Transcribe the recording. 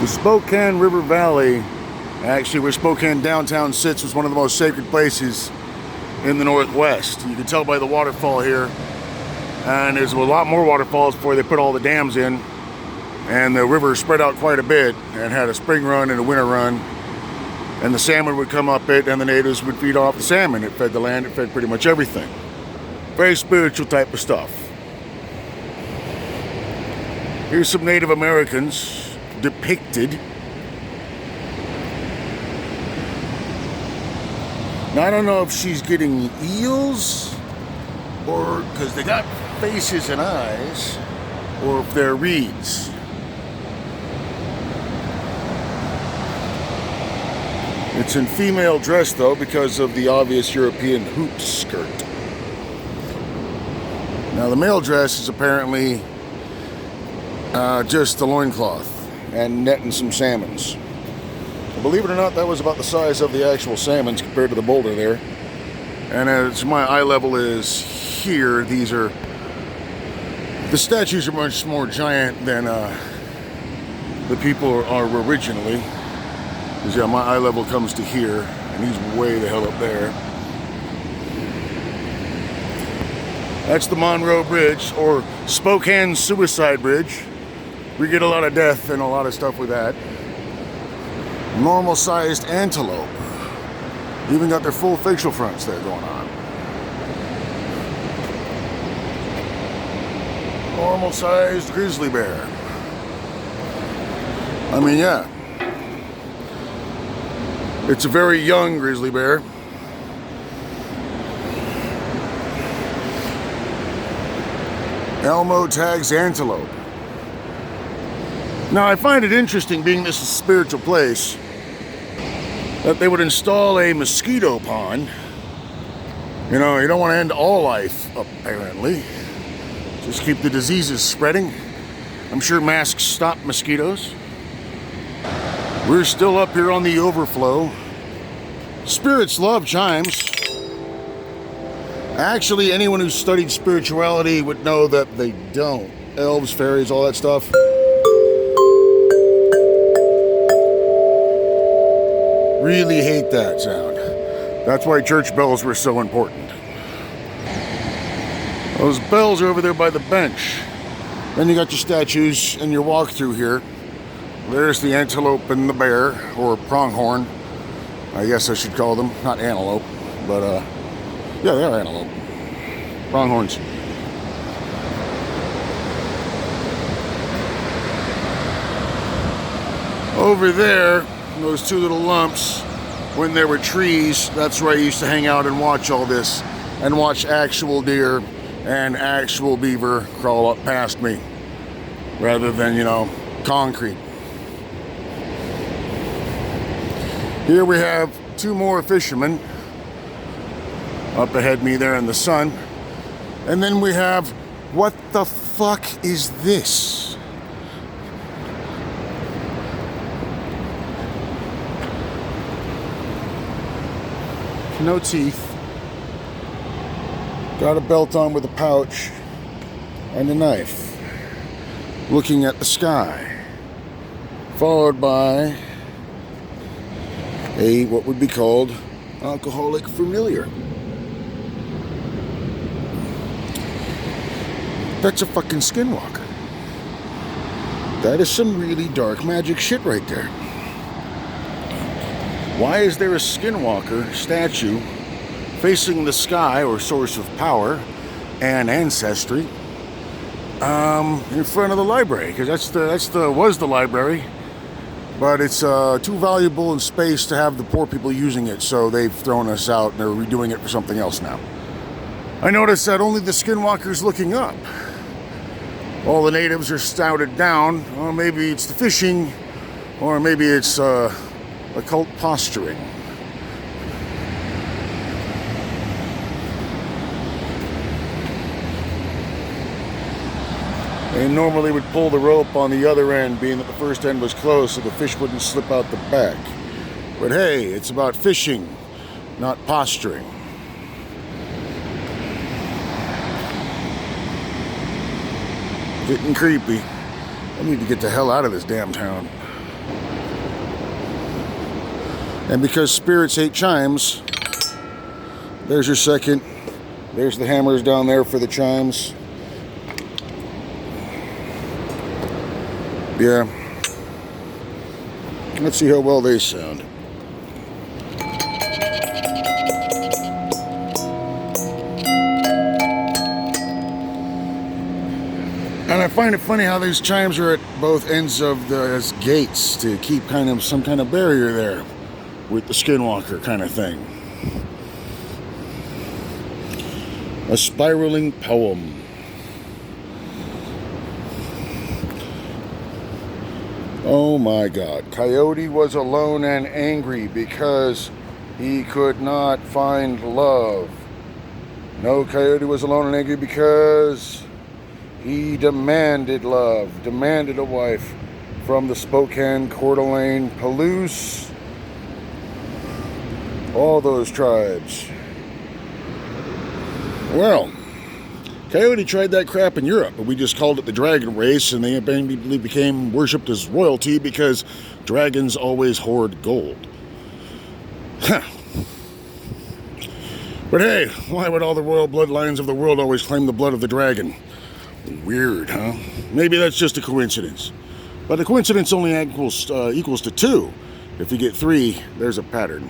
The Spokane River Valley, actually where Spokane downtown sits, was one of the most sacred places in the Northwest. You can tell by the waterfall here, and there's a lot more waterfalls before they put all the dams in, and the river spread out quite a bit and had a spring run and a winter run, and the salmon would come up it and the natives would feed off the salmon. It fed the land, it fed pretty much everything. Very spiritual type of stuff. Here's some Native Americans depicted. Now I don't know if she's getting eels, or because they got faces and eyes, or if they're reeds. It's in female dress though, because of the obvious European hoop skirt. Now the male dress is apparently just the loincloth and netting some salmons. Believe it or not, that was about the size of the actual salmons compared to the boulder there. And as my eye level is here, the statues are much more giant than the people are originally. Because yeah, my eye level comes to here, and he's way the hell up there. That's the Monroe Bridge, or Spokane Suicide Bridge. We get a lot of death and a lot of stuff with that. Normal-sized antelope. Even got their full facial fronts there going on. Normal-sized grizzly bear. I mean, yeah. It's a very young grizzly bear. Elmo tags antelope. Now I find it interesting, being this is a spiritual place, that they would install a mosquito pond. You know, you don't want to end all life, apparently. Just keep the diseases spreading. I'm sure masks stop mosquitoes. We're still up here on the overflow. Spirits love chimes. Actually, anyone who's studied spirituality would know that they don't. Elves, fairies, all that stuff. Really hate that sound. That's why church bells were so important. Those bells are over there by the bench. Then you got your statues and your walk through here. There's the antelope and the bear, or pronghorn, I guess I should call them. Not antelope, but yeah, they are antelope. Pronghorns. Over there, those two little lumps, when there were trees, that's where I used to hang out and watch all this, and watch actual deer and actual beaver crawl up past me, rather than, you know, concrete. Here we have two more fishermen up ahead of me there in the sun. And then we have, what the fuck is this? No teeth. Got a belt on with a pouch and a knife. Looking at the sky. Followed by a, what would be called, alcoholic familiar. That's a fucking skinwalker. That is some really dark magic shit right there. Why is there a skinwalker statue facing the sky, or source of power and ancestry, in front of the library? Because was the library, but it's too valuable in space to have the poor people using it, so they've thrown us out and they're redoing it for something else now. I noticed that only the skinwalker's looking up. All the natives are stouted down. Or maybe it's the fishing, or maybe it's occult posturing. They normally would pull the rope on the other end, being that the first end was closed so the fish wouldn't slip out the back. But hey, it's about fishing, not posturing. Getting creepy. I need to get the hell out of this damn town. And because spirits hate chimes, there's your second. There's the hammers down there for the chimes. Yeah. Let's see how well they sound. And I find it funny how these chimes are at both ends of the gates to keep kind of some kind of barrier there with the skinwalker kind of thing. A spiraling poem. Oh my God. Coyote was alone and angry because he could not find love. No, Coyote was alone and angry because he demanded love, demanded a wife from the Spokane, Coeur d'Alene, Palouse, all those tribes. Well, Coyote tried that crap in Europe, but we just called it the dragon race, and they immediately became worshipped as royalty because dragons always hoard gold. Huh. But hey, why would all the royal bloodlines of the world always claim the blood of the dragon? Weird, huh? Maybe that's just a coincidence. But a coincidence only equals to two. If you get three, there's a pattern.